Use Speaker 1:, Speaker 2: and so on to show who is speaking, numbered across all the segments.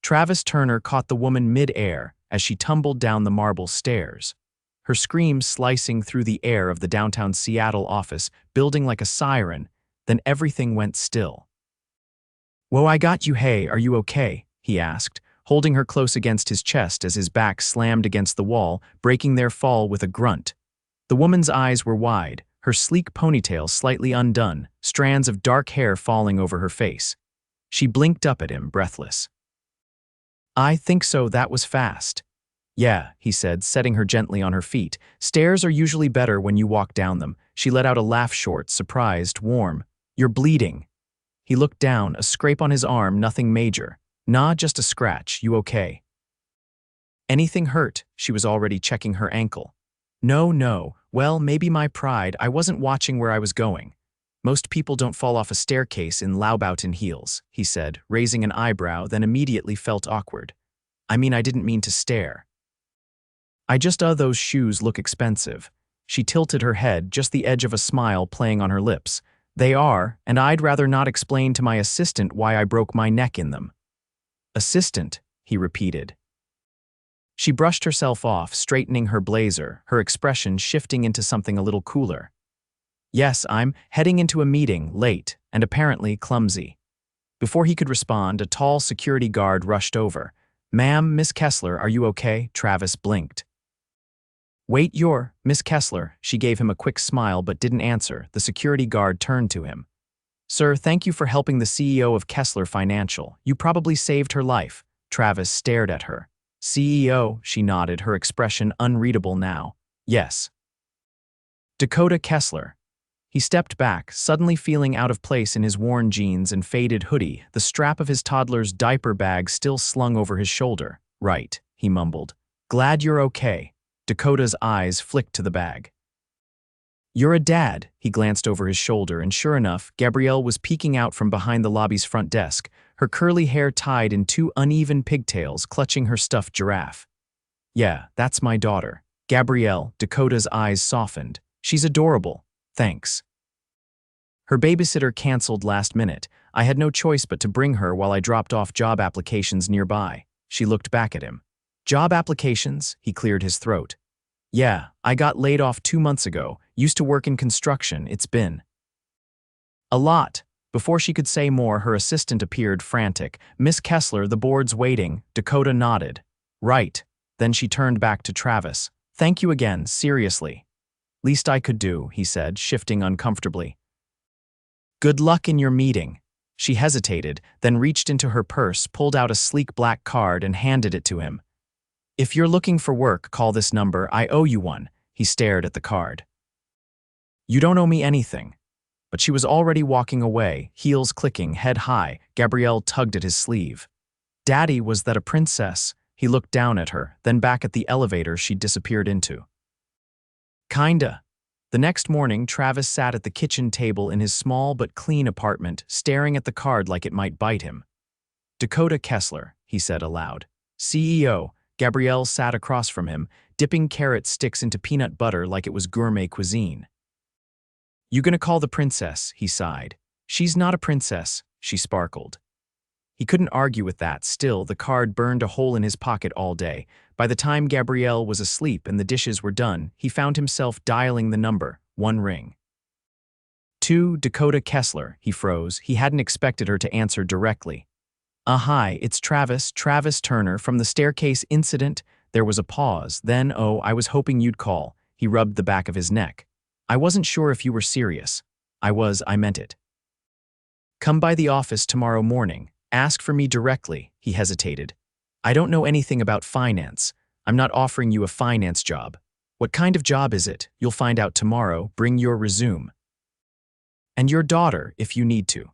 Speaker 1: Travis Turner caught the woman mid-air as she tumbled down the marble stairs, her scream slicing through the air of the downtown Seattle office building like a siren. Then everything went still. "Whoa, I got you. Hey, are you okay?" he asked, holding her close against his chest as his back slammed against the wall, breaking their fall with a grunt. The woman's eyes were wide, her sleek ponytail slightly undone, strands of dark hair falling over her face. She blinked up at him, breathless. "I think so, that was fast." "Yeah," he said, setting her gently on her feet. "Stairs are usually better when you walk down them." She let out a laugh, short, surprised, warm. "You're bleeding." He looked down, a scrape on his arm, nothing major. "Nah, just a scratch. You okay?" "Anything hurt?" She was already checking her ankle. No. Well, maybe my pride. I wasn't watching where I was going." "Most people don't fall off a staircase in Laubautin heels," he said, raising an eyebrow, then immediately felt awkward. "I mean, I didn't mean to stare. I just, those shoes look expensive." She tilted her head, just the edge of a smile playing on her lips. "They are, and I'd rather not explain to my assistant why I broke my neck in them." "Assistant," he repeated. She brushed herself off, straightening her blazer, her expression shifting into something a little cooler. "Yes, I'm heading into a meeting, late, and apparently clumsy." Before he could respond, a tall security guard rushed over. "Ma'am, Miss Kessler, are you okay?" Travis blinked. "Wait, you're Miss Kessler." She gave him a quick smile but didn't answer. The security guard turned to him. "Sir, thank you for helping the CEO of Kessler Financial. You probably saved her life." Travis stared at her. "CEO," she nodded, her expression unreadable now. "Yes." "Dakota Kessler." He stepped back, suddenly feeling out of place in his worn jeans and faded hoodie, the strap of his toddler's diaper bag still slung over his shoulder. "Right," he mumbled. "Glad you're okay." Dakota's eyes flicked to the bag. "You're a dad." He glanced over his shoulder, and sure enough, Gabrielle was peeking out from behind the lobby's front desk, her curly hair tied in two uneven pigtails, clutching her stuffed giraffe. "Yeah, that's my daughter." "Gabrielle," Dakota's eyes softened. "She's adorable. Thanks. Her babysitter canceled last minute. I had no choice but to bring her while I dropped off job applications nearby." She looked back at him. "Job applications?" He cleared his throat. "Yeah, I got laid off 2 months ago. Used to work in construction. It's been a lot." Before she could say more, her assistant appeared, frantic. "Miss Kessler, the board's waiting." Dakota nodded. "Right." Then she turned back to Travis. "Thank you again, seriously." "Least I could do," he said, shifting uncomfortably. "Good luck in your meeting." She hesitated, then reached into her purse, pulled out a sleek black card, and handed it to him. "If you're looking for work, call this number. I owe you one." He stared at the card. "You don't owe me anything." But she was already walking away, heels clicking, head high. Gabrielle tugged at his sleeve. "Daddy, was that a princess?" He looked down at her, then back at the elevator she'd disappeared into. "Kinda." The next morning, Travis sat at the kitchen table in his small but clean apartment, staring at the card like it might bite him. "Dakota Kessler," he said aloud. "CEO." Gabrielle sat across from him, dipping carrot sticks into peanut butter like it was gourmet cuisine. "You gonna call the princess?" he sighed. "She's not a princess," she sparkled. He couldn't argue with that. Still, the card burned a hole in his pocket all day. By the time Gabrielle was asleep and the dishes were done, he found himself dialing the number. One ring. "2, Dakota Kessler." He froze. He hadn't expected her to answer directly. Hi, it's Travis Turner from the staircase incident." There was a pause. Then, "Oh, I was hoping you'd call." He rubbed the back of his neck. "I wasn't sure if you were serious." I meant it." "Come by the office tomorrow morning. Ask for me directly." He hesitated. "I don't know anything about finance. I'm not offering you a finance job." "What kind of job is it?" "You'll find out tomorrow. Bring your resume. And your daughter, if you need to."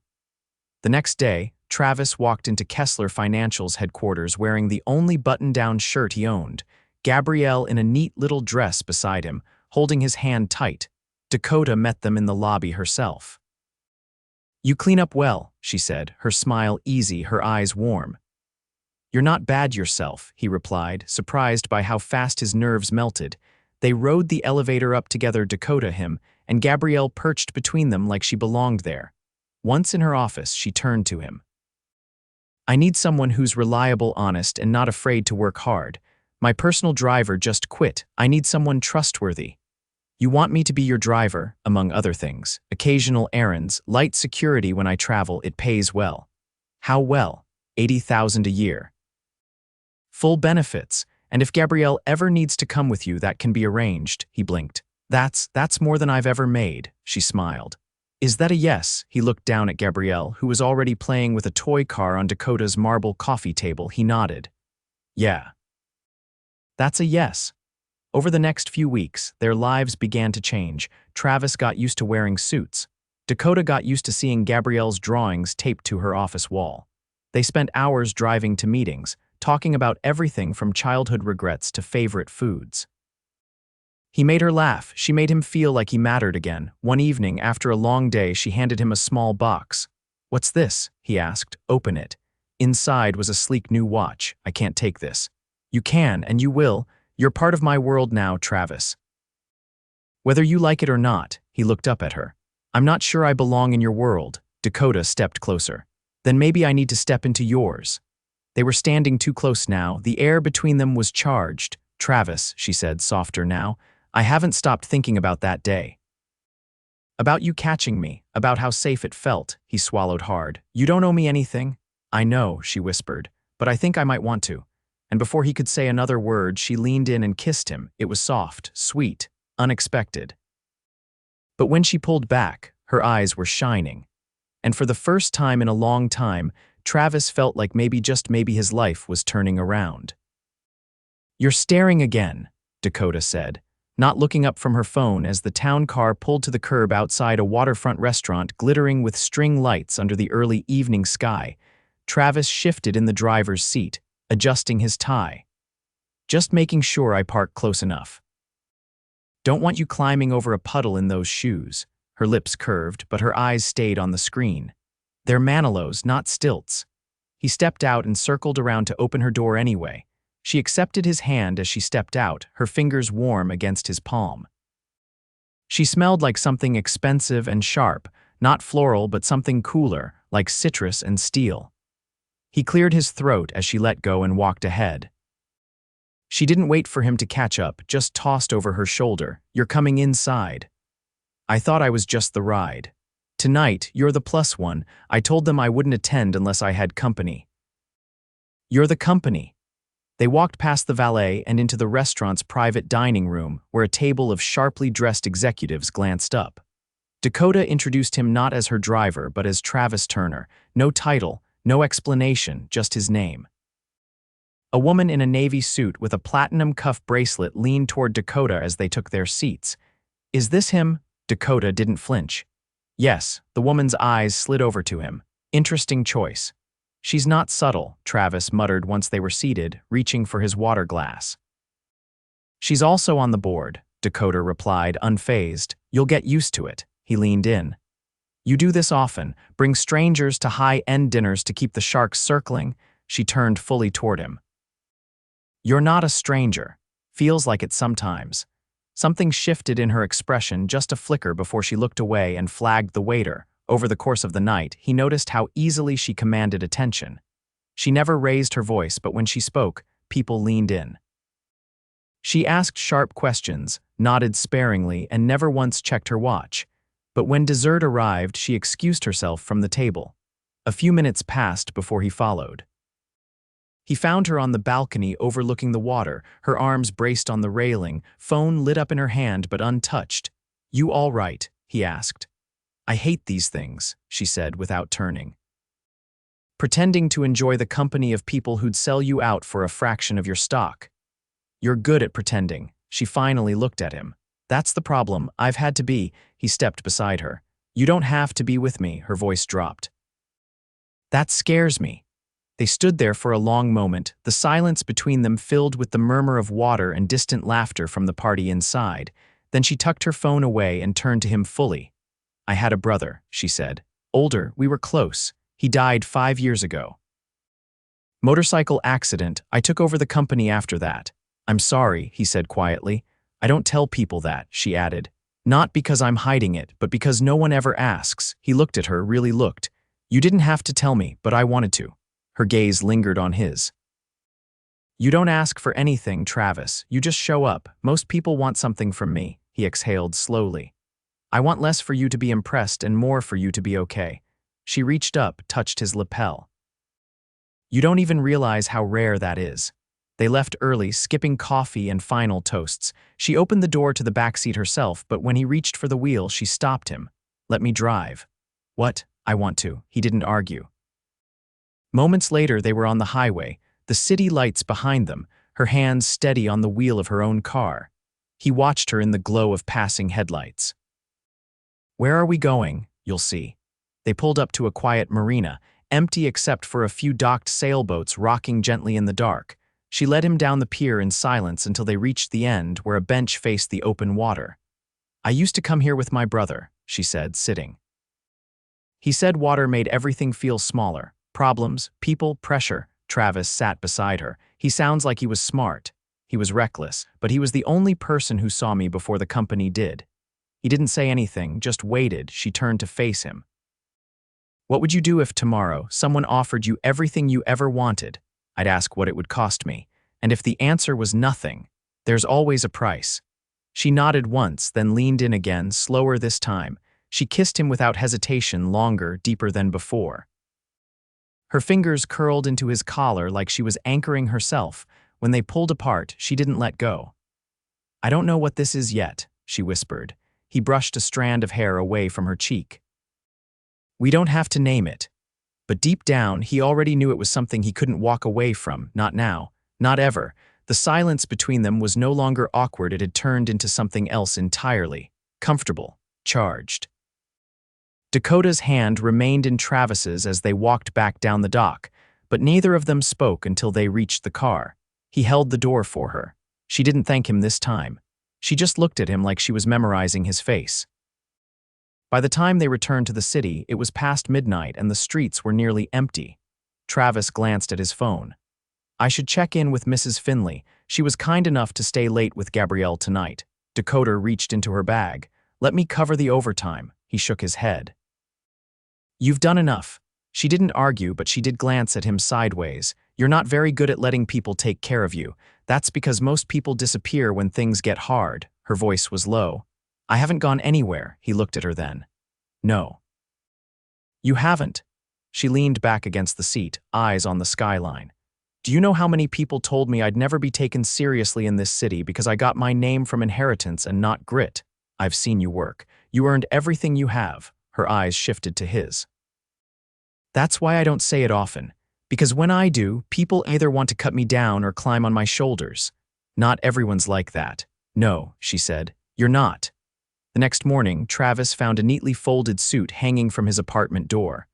Speaker 1: The next day, Travis walked into Kessler Financial's headquarters wearing the only button-down shirt he owned, Gabrielle in a neat little dress beside him, holding his hand tight. Dakota met them in the lobby herself. "You clean up well," she said, her smile easy, her eyes warm. "You're not bad yourself," he replied, surprised by how fast his nerves melted. They rode the elevator up together, Dakota him, and Gabrielle perched between them like she belonged there. Once in her office, she turned to him. I need someone who's reliable, honest, and not afraid to work hard. My personal driver just quit. I need someone trustworthy. You want me to be your driver, among other things. Occasional errands, light security when I travel, it pays well. How well? 80,000 a year. Full benefits, and if Gabrielle ever needs to come with you, that can be arranged, he blinked. That's more than I've ever made, she smiled. Is that a yes? He looked down at Gabrielle, who was already playing with a toy car on Dakota's marble coffee table. He nodded. Yeah. That's a yes. Over the next few weeks, their lives began to change. Travis got used to wearing suits. Dakota got used to seeing Gabrielle's drawings taped to her office wall. They spent hours driving to meetings, talking about everything from childhood regrets to favorite foods. He made her laugh. She made him feel like he mattered again. One evening, after a long day, she handed him a small box. "What's this?" he asked. "Open it." Inside was a sleek new watch. "I can't take this." "You can, and you will. You're part of my world now, Travis." "Whether you like it or not," he looked up at her. "I'm not sure I belong in your world." Dakota stepped closer. "Then maybe I need to step into yours." They were standing too close now. The air between them was charged. "Travis," she said, softer now, "I haven't stopped thinking about that day. About you catching me, about how safe it felt." He swallowed hard. "You don't owe me anything." "I know," she whispered, "but I think I might want to." And before he could say another word, she leaned in and kissed him. It was soft, sweet, unexpected. But when she pulled back, her eyes were shining. And for the first time in a long time, Travis felt like maybe, just maybe, his life was turning around. "You're staring again," Dakota said, not looking up from her phone as the town car pulled to the curb outside a waterfront restaurant glittering with string lights under the early evening sky. Travis shifted in the driver's seat, adjusting his tie. "Just making sure I park close enough. Don't want you climbing over a puddle in those shoes." Her lips curved, but her eyes stayed on the screen. "They're Manilows, not stilts." He stepped out and circled around to open her door anyway. She accepted his hand as she stepped out, her fingers warm against his palm. She smelled like something expensive and sharp, not floral but something cooler, like citrus and steel. He cleared his throat as she let go and walked ahead. She didn't wait for him to catch up, just tossed over her shoulder, "You're coming inside." "I thought I was just the ride. Tonight, you're the plus one. I told them I wouldn't attend unless I had company." "You're the company." They walked past the valet and into the restaurant's private dining room, where a table of sharply dressed executives glanced up. Dakota introduced him not as her driver but as Travis Turner. No title, no explanation, just his name. A woman in a navy suit with a platinum cuff bracelet leaned toward Dakota as they took their seats. "Is this him?" Dakota didn't flinch. "Yes." The woman's eyes slid over to him. "Interesting choice." "She's not subtle," Travis muttered once they were seated, reaching for his water glass. "She's also on the board," Dakota replied, unfazed. "You'll get used to it." He leaned in. "You do this often, bring strangers to high-end dinners to keep the sharks circling?" She turned fully toward him. "You're not a stranger." "Feels like it sometimes." Something shifted in her expression, just a flicker before she looked away and flagged the waiter. Over the course of the night, he noticed how easily she commanded attention. She never raised her voice, but when she spoke, people leaned in. She asked sharp questions, nodded sparingly, and never once checked her watch. But when dessert arrived, she excused herself from the table. A few minutes passed before he followed. He found her on the balcony overlooking the water, her arms braced on the railing, phone lit up in her hand but untouched. "You all right?" he asked. "I hate these things," she said without turning. "Pretending to enjoy the company of people who'd sell you out for a fraction of your stock. You're good at pretending." She finally looked at him. "That's the problem. I've had to be." He stepped beside her. "You don't have to be with me," her voice dropped. "That scares me." They stood there for a long moment, the silence between them filled with the murmur of water and distant laughter from the party inside. Then she tucked her phone away and turned to him fully. "I had a brother," she said. "Older, we were close. He died 5 years ago. Motorcycle accident. I took over the company after that." "I'm sorry," he said quietly. "I don't tell people that," she added. "Not because I'm hiding it, but because no one ever asks." He looked at her, really looked. "You didn't have to tell me, but I wanted to." Her gaze lingered on his. You don't ask for anything, Travis. You just show up. Most people want something from me, he exhaled slowly. I want less for you to be impressed and more for you to be okay. She reached up, touched his lapel. You don't even realize how rare that is. They left early, skipping coffee and final toasts. She opened the door to the backseat herself, but when he reached for the wheel, she stopped him. Let me drive. What? I want to. He didn't argue. Moments later, they were on the highway, the city lights behind them, her hands steady on the wheel of her own car. He watched her in the glow of passing headlights. Where are we going? You'll see. They pulled up to a quiet marina, empty except for a few docked sailboats rocking gently in the dark. She led him down the pier in silence until they reached the end where a bench faced the open water. I used to come here with my brother, she said, sitting. He said water made everything feel smaller. Problems, people, pressure. Travis sat beside her. He sounds like he was smart. He was reckless, but he was the only person who saw me before the company did. He didn't say anything, just waited. She turned to face him. What would you do if tomorrow someone offered you everything you ever wanted? I'd ask what it would cost me. And if the answer was nothing, there's always a price. She nodded once, then leaned in again, slower this time. She kissed him without hesitation, longer, deeper than before. Her fingers curled into his collar like she was anchoring herself. When they pulled apart, she didn't let go. I don't know what this is yet, she whispered. He brushed a strand of hair away from her cheek. We don't have to name it. But deep down, he already knew it was something he couldn't walk away from, not now, not ever. The silence between them was no longer awkward, it had turned into something else entirely. Comfortable, charged. Dakota's hand remained in Travis's as they walked back down the dock, but neither of them spoke until they reached the car. He held the door for her. She didn't thank him this time. She just looked at him like she was memorizing his face. By the time they returned to the city, it was past midnight and the streets were nearly empty. Travis glanced at his phone. I should check in with Mrs. Finley. She was kind enough to stay late with Gabrielle tonight. Dakota reached into her bag. Let me cover the overtime. He shook his head. You've done enough. She didn't argue, but she did glance at him sideways. You're not very good at letting people take care of you. That's because most people disappear when things get hard. Her voice was low. I haven't gone anywhere, he looked at her then. No. You haven't. She leaned back against the seat, eyes on the skyline. Do you know how many people told me I'd never be taken seriously in this city because I got my name from inheritance and not grit? I've seen you work. You earned everything you have. Her eyes shifted to his. That's why I don't say it often. Because when I do, people either want to cut me down or climb on my shoulders. Not everyone's like that. No, she said. You're not. The next morning, Travis found a neatly folded suit hanging from his apartment door.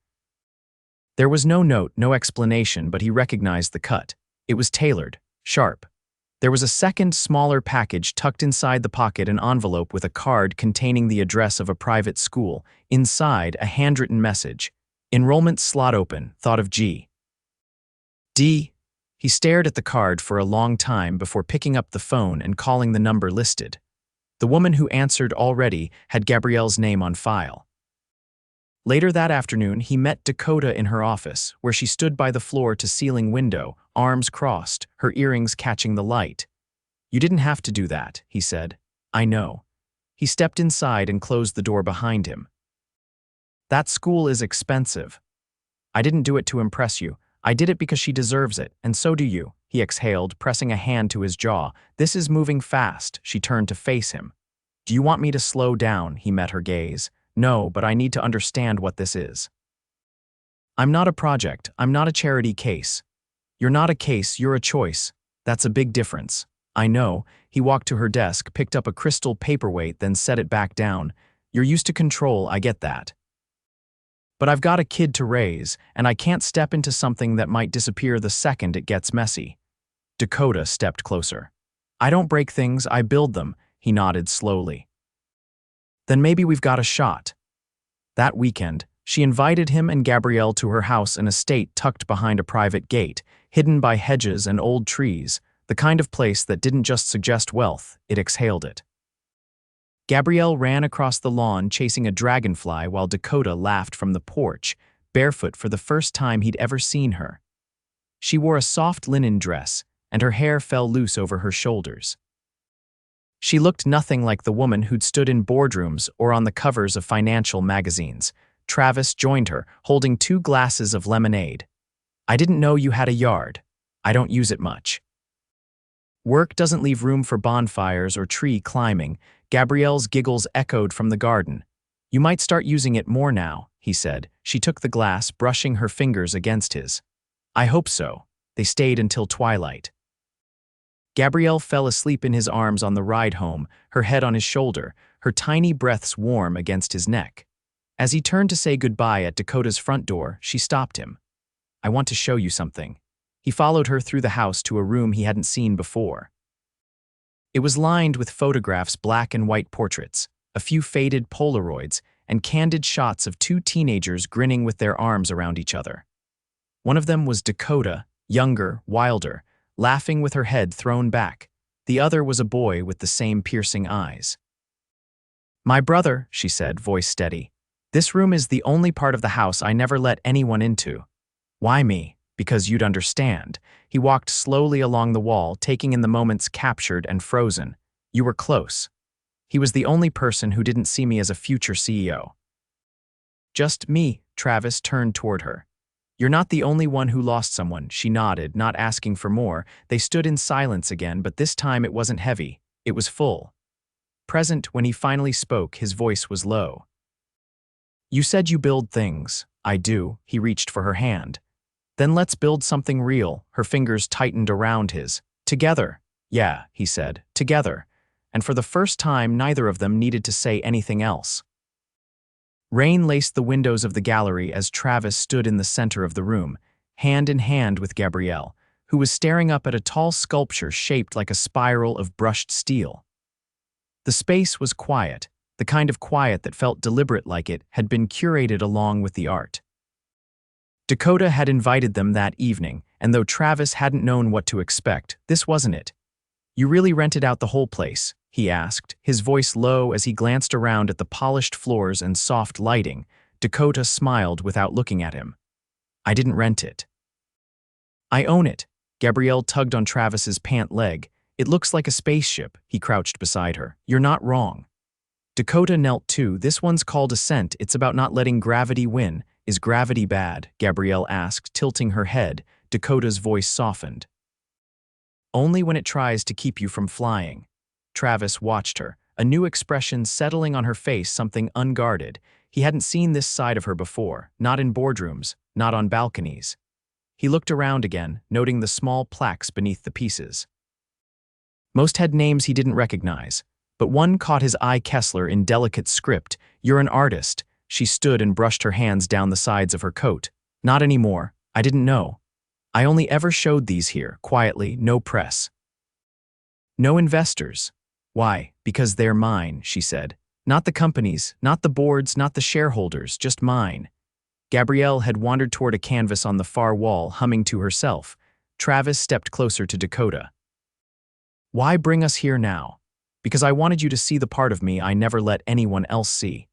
Speaker 1: There was no note, no explanation, but he recognized the cut. It was tailored, sharp. There was a second, smaller package tucked inside the pocket, an envelope with a card containing the address of a private school. Inside, a handwritten message. Enrollment slot open, thought of G. D. He stared at the card for a long time before picking up the phone and calling the number listed. The woman who answered already had Gabrielle's name on file. Later that afternoon, he met Dakota in her office, where she stood by the floor-to-ceiling window, arms crossed, her earrings catching the light. You didn't have to do that, he said. I know. He stepped inside and closed the door behind him. That school is expensive. I didn't do it to impress you. I did it because she deserves it, and so do you, he exhaled, pressing a hand to his jaw. This is moving fast. She turned to face him. Do you want me to slow down? He met her gaze. No, but I need to understand what this is. I'm not a project. I'm not a charity case. You're not a case, you're a choice. That's a big difference. I know. He walked to her desk, picked up a crystal paperweight, then set it back down. You're used to control, I get that. But I've got a kid to raise, and I can't step into something that might disappear the second it gets messy. Dakota stepped closer. I don't break things, I build them, he nodded slowly. Then maybe we've got a shot. That weekend, she invited him and Gabrielle to her house, an estate tucked behind a private gate, hidden by hedges and old trees, the kind of place that didn't just suggest wealth, it exhaled it. Gabrielle ran across the lawn chasing a dragonfly while Dakota laughed from the porch, barefoot for the first time he'd ever seen her. She wore a soft linen dress, and her hair fell loose over her shoulders. She looked nothing like the woman who'd stood in boardrooms or on the covers of financial magazines. Travis joined her, holding 2 glasses of lemonade. "I didn't know you had a yard. I don't use it much." "Work doesn't leave room for bonfires or tree climbing." Gabrielle's giggles echoed from the garden. "You might start using it more now," he said. She took the glass, brushing her fingers against his. "I hope so." They stayed until twilight. Gabrielle fell asleep in his arms on the ride home, her head on his shoulder, her tiny breaths warm against his neck. As he turned to say goodbye at Dakota's front door, she stopped him. "I want to show you something." He followed her through the house to a room he hadn't seen before. It was lined with photographs, black and white portraits, a few faded Polaroids, and candid shots of 2 teenagers grinning with their arms around each other. One of them was Dakota, younger, wilder, laughing with her head thrown back. The other was a boy with the same piercing eyes. "My brother," she said, voice steady. "This room is the only part of the house I never let anyone into." "Why me?" "Because you'd understand." He walked slowly along the wall, taking in the moments captured and frozen. "You were close." He was the only person who didn't see me as a future CEO. "Just me." Travis turned toward her. "You're not the only one who lost someone." She nodded, not asking for more. They stood in silence again, but this time it wasn't heavy. It was full. Present when he finally spoke, his voice was low. "You said you build things." "I do." He reached for her hand. "Then let's build something real." Her fingers tightened around his. "Together." "Yeah," he said, "together." And for the first time, neither of them needed to say anything else. Rain laced the windows of the gallery as Travis stood in the center of the room, hand in hand with Gabrielle, who was staring up at a tall sculpture shaped like a spiral of brushed steel. The space was quiet, the kind of quiet that felt deliberate, like it had been curated along with the art. Dakota had invited them that evening, and though Travis hadn't known what to expect, this wasn't it. "You really rented out the whole place?" he asked, his voice low as he glanced around at the polished floors and soft lighting. Dakota smiled without looking at him. "I didn't rent it. I own it." Gabrielle tugged on Travis's pant leg. "It looks like a spaceship." He crouched beside her. "You're not wrong." Dakota knelt too. "This one's called Ascent. It's about not letting gravity win." "Is gravity bad?" Gabrielle asked, tilting her head. Dakota's voice softened. "Only when it tries to keep you from flying." Travis watched her, a new expression settling on her face, something unguarded. He hadn't seen this side of her before, not in boardrooms, not on balconies. He looked around again, noting the small plaques beneath the pieces. Most had names he didn't recognize, but one caught his eye: Kessler in delicate script. "You're an artist." She stood and brushed her hands down the sides of her coat. "Not anymore. I didn't know. I only ever showed these here, quietly, no press. No investors." "Why?" "Because they're mine," she said. "Not the companies, not the boards, not the shareholders, just mine." Gabrielle had wandered toward a canvas on the far wall, humming to herself. Travis stepped closer to Dakota. "Why bring us here now?" "Because I wanted you to see the part of me I never let anyone else see."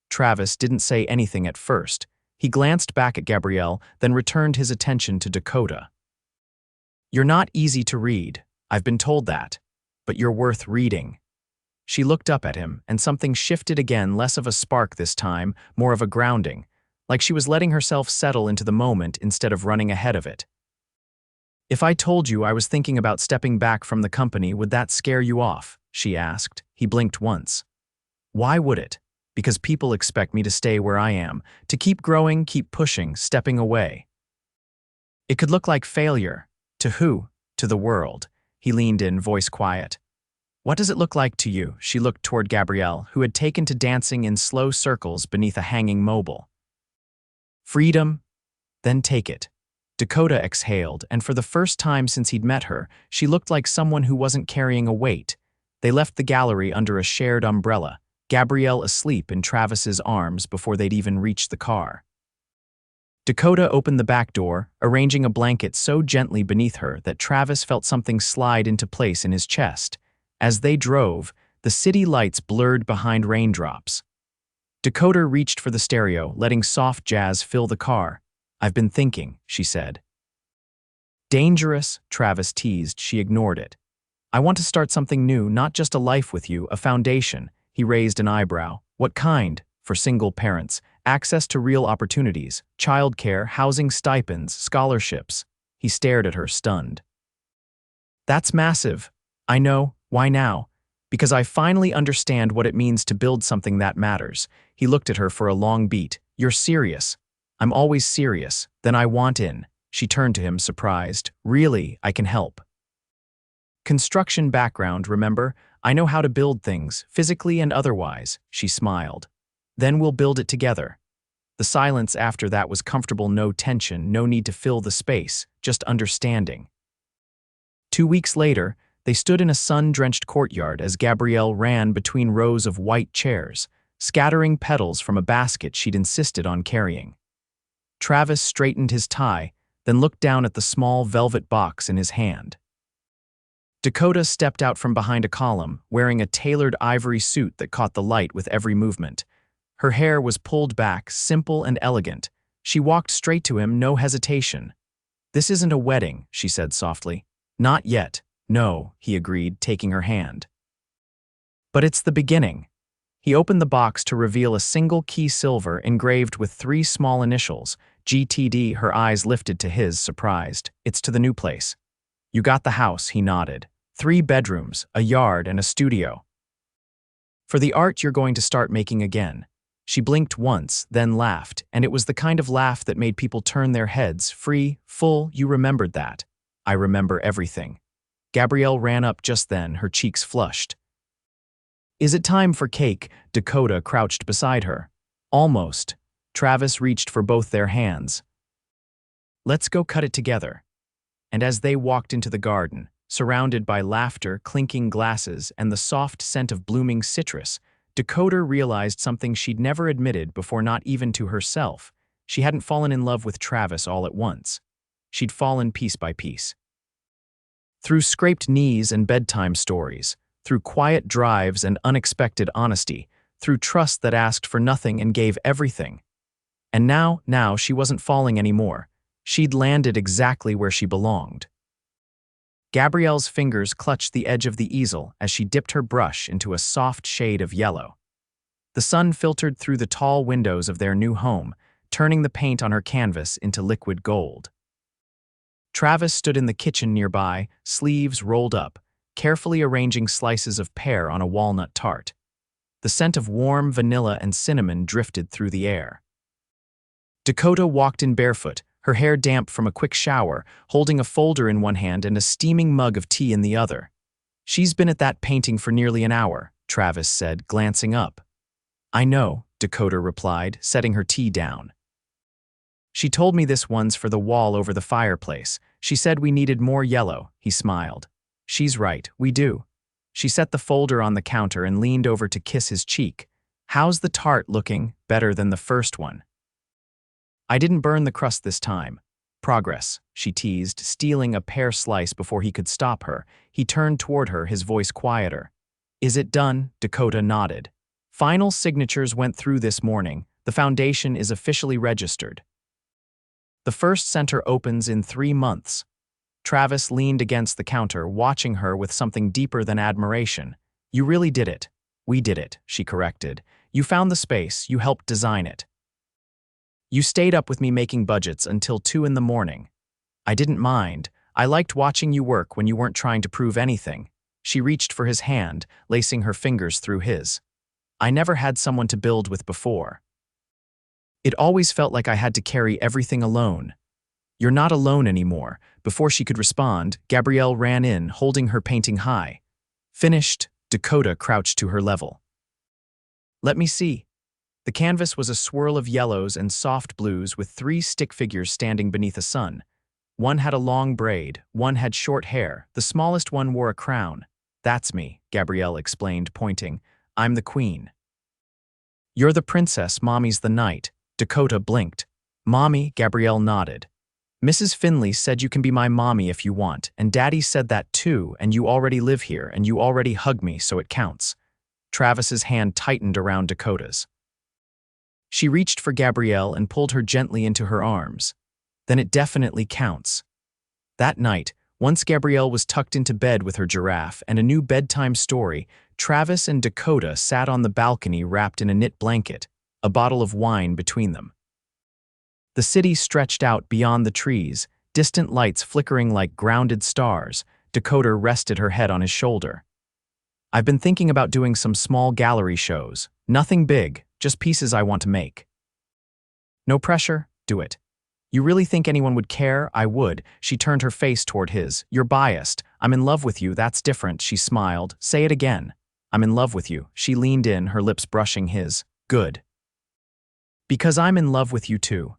Speaker 1: Travis didn't say anything at first. He glanced back at Gabrielle, then returned his attention to Dakota. "You're not easy to read. I've been told that. But you're worth reading." She looked up at him, and something shifted again, less of a spark this time, more of a grounding, like she was letting herself settle into the moment instead of running ahead of it. "If I told you I was thinking about stepping back from the company, would that scare you off?" she asked. He blinked once. "Why would it?" "Because people expect me to stay where I am, to keep growing, keep pushing, stepping away. It could look like failure." "To who?" "To the world." He leaned in, voice quiet. "What does it look like to you?" She looked toward Gabrielle, who had taken to dancing in slow circles beneath a hanging mobile. "Freedom." "Then take it." Dakota exhaled, and for the first time since he'd met her, she looked like someone who wasn't carrying a weight. They left the gallery under a shared umbrella, Gabrielle asleep in Travis's arms before they'd even reached the car. Dakota opened the back door, arranging a blanket so gently beneath her that Travis felt something slide into place in his chest. As they drove, the city lights blurred behind raindrops. Dakota reached for the stereo, letting soft jazz fill the car. "I've been thinking," she said. Dangerous, Travis teased. She ignored it. I want to start something new, not just a life with you, a foundation. He raised an eyebrow. What kind? For single parents. Access to real opportunities. Childcare, housing stipends, scholarships. He stared at her, stunned. That's massive. I know. Why now? Because I finally understand what it means to build something that matters. He looked at her for a long beat. You're serious. I'm always serious. Then I want in. She turned to him, surprised. Really, I can help. Construction background, remember? I know how to build things, physically and otherwise. She smiled. Then we'll build it together. The silence after that was comfortable, no tension, no need to fill the space, just understanding. 2 weeks later, they stood in a sun-drenched courtyard as Gabrielle ran between rows of white chairs, scattering petals from a basket she'd insisted on carrying. Travis straightened his tie, then looked down at the small velvet box in his hand. Dakota stepped out from behind a column, wearing a tailored ivory suit that caught the light with every movement. Her hair was pulled back, simple and elegant. She walked straight to him, no hesitation. This isn't a wedding, she said softly. Not yet. No, he agreed, taking her hand. But it's the beginning. He opened the box to reveal a single key silver engraved with 3 small initials, GTD. Her eyes lifted to his, surprised. It's to the new place. You got the house, he nodded. 3 bedrooms, a yard, and a studio. For the art you're going to start making again. She blinked once, then laughed, and it was the kind of laugh that made people turn their heads, free, full. You remembered that. I remember everything. Gabrielle ran up just then, her cheeks flushed. Is it time for cake? Dakota crouched beside her. Almost. Travis reached for both their hands. Let's go cut it together. And as they walked into the garden, surrounded by laughter, clinking glasses, and the soft scent of blooming citrus, Dakota realized something she'd never admitted before, not even to herself. She hadn't fallen in love with Travis all at once. She'd fallen piece by piece. Through scraped knees and bedtime stories, through quiet drives and unexpected honesty, through trust that asked for nothing and gave everything. And now she wasn't falling anymore. She'd landed exactly where she belonged. Gabrielle's fingers clutched the edge of the easel as she dipped her brush into a soft shade of yellow. The sun filtered through the tall windows of their new home, turning the paint on her canvas into liquid gold. Travis stood in the kitchen nearby, sleeves rolled up, carefully arranging slices of pear on a walnut tart. The scent of warm vanilla and cinnamon drifted through the air. Dakota walked in barefoot, her hair damp from a quick shower, holding a folder in one hand and a steaming mug of tea in the other. She's been at that painting for nearly an hour, Travis said, glancing up. I know, Dakota replied, setting her tea down. She told me this one's for the wall over the fireplace. She said we needed more yellow, he smiled. She's right, we do. She set the folder on the counter and leaned over to kiss his cheek. How's the tart looking? Better than the first one. I didn't burn the crust this time. Progress, she teased, stealing a pear slice before he could stop her. He turned toward her, his voice quieter. Is it done? Dakota nodded. Final signatures went through this morning. The foundation is officially registered. The first center opens in 3 months. Travis leaned against the counter, watching her with something deeper than admiration. You really did it. We did it, she corrected. You found the space, you helped design it. You stayed up with me making budgets until 2 in the morning. I didn't mind. I liked watching you work when you weren't trying to prove anything. She reached for his hand, lacing her fingers through his. I never had someone to build with before. It always felt like I had to carry everything alone. You're not alone anymore. Before she could respond, Gabrielle ran in, holding her painting high. Finished, Dakota crouched to her level. Let me see. The canvas was a swirl of yellows and soft blues with 3 stick figures standing beneath a sun. One had a long braid, one had short hair, the smallest one wore a crown. That's me, Gabrielle explained, pointing. I'm the queen. You're the princess, Mommy's the knight. Dakota blinked. Mommy, Gabrielle nodded. Mrs. Finley said you can be my mommy if you want, and Daddy said that too, and you already live here, and you already hug me, so it counts. Travis's hand tightened around Dakota's. She reached for Gabrielle and pulled her gently into her arms. Then it definitely counts. That night, once Gabrielle was tucked into bed with her giraffe and a new bedtime story, Travis and Dakota sat on the balcony wrapped in a knit blanket, a bottle of wine between them. The city stretched out beyond the trees, distant lights flickering like grounded stars. Dakota rested her head on his shoulder. I've been thinking about doing some small gallery shows. Nothing big, just pieces I want to make. No pressure, do it. You really think anyone would care? I would. She turned her face toward his. You're biased. I'm in love with you, that's different, she smiled. Say it again. I'm in love with you. She leaned in, her lips brushing his. Good. Because I'm in love with you too.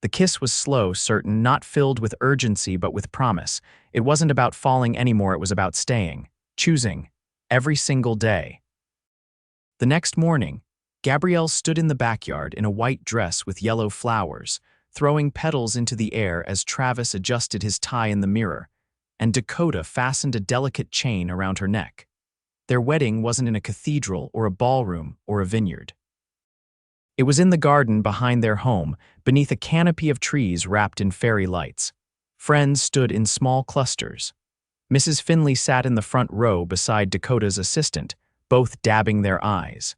Speaker 1: The kiss was slow, certain, not filled with urgency but with promise. It wasn't about falling anymore, it was about staying. Choosing. Every single day. The next morning, Gabrielle stood in the backyard in a white dress with yellow flowers, throwing petals into the air as Travis adjusted his tie in the mirror, and Dakota fastened a delicate chain around her neck. Their wedding wasn't in a cathedral or a ballroom or a vineyard. It was in the garden behind their home, beneath a canopy of trees wrapped in fairy lights. Friends stood in small clusters. Mrs. Finley sat in the front row beside Dakota's assistant, both dabbing their eyes.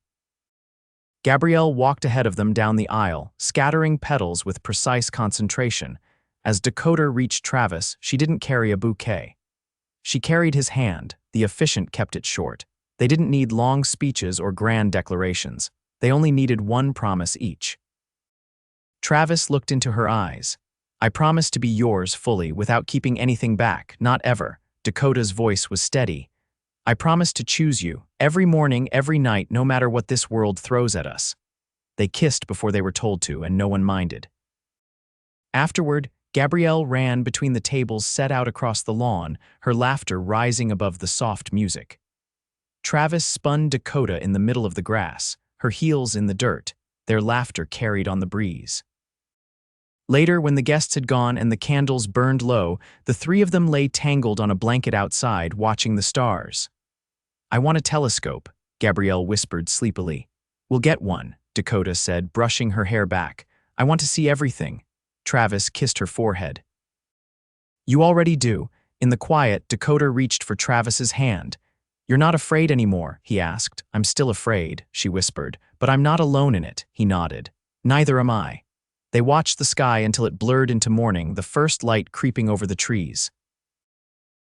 Speaker 1: Gabrielle walked ahead of them down the aisle, scattering petals with precise concentration. As Dakota reached Travis, she didn't carry a bouquet. She carried his hand. The officiant kept it short. They didn't need long speeches or grand declarations. They only needed one promise each. Travis looked into her eyes. I promise to be yours fully without keeping anything back, not ever. Dakota's voice was steady. I promise to choose you, every morning, every night, no matter what this world throws at us. They kissed before they were told to, and no one minded. Afterward, Gabrielle ran between the tables set out across the lawn, her laughter rising above the soft music. Travis spun Dakota in the middle of the grass, her heels in the dirt, their laughter carried on the breeze. Later, when the guests had gone and the candles burned low, the three of them lay tangled on a blanket outside, watching the stars. I want a telescope, Gabrielle whispered sleepily. We'll get one, Dakota said, brushing her hair back. I want to see everything. Travis kissed her forehead. You already do. In the quiet, Dakota reached for Travis's hand. You're not afraid anymore, he asked. I'm still afraid, she whispered, but I'm not alone in it, he nodded. Neither am I. They watched the sky until it blurred into morning, the first light creeping over the trees.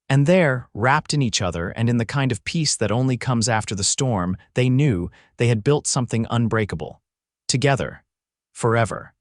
Speaker 1: And there, wrapped in each other and in the kind of peace that only comes after the storm, they knew they had built something unbreakable. Together. Forever.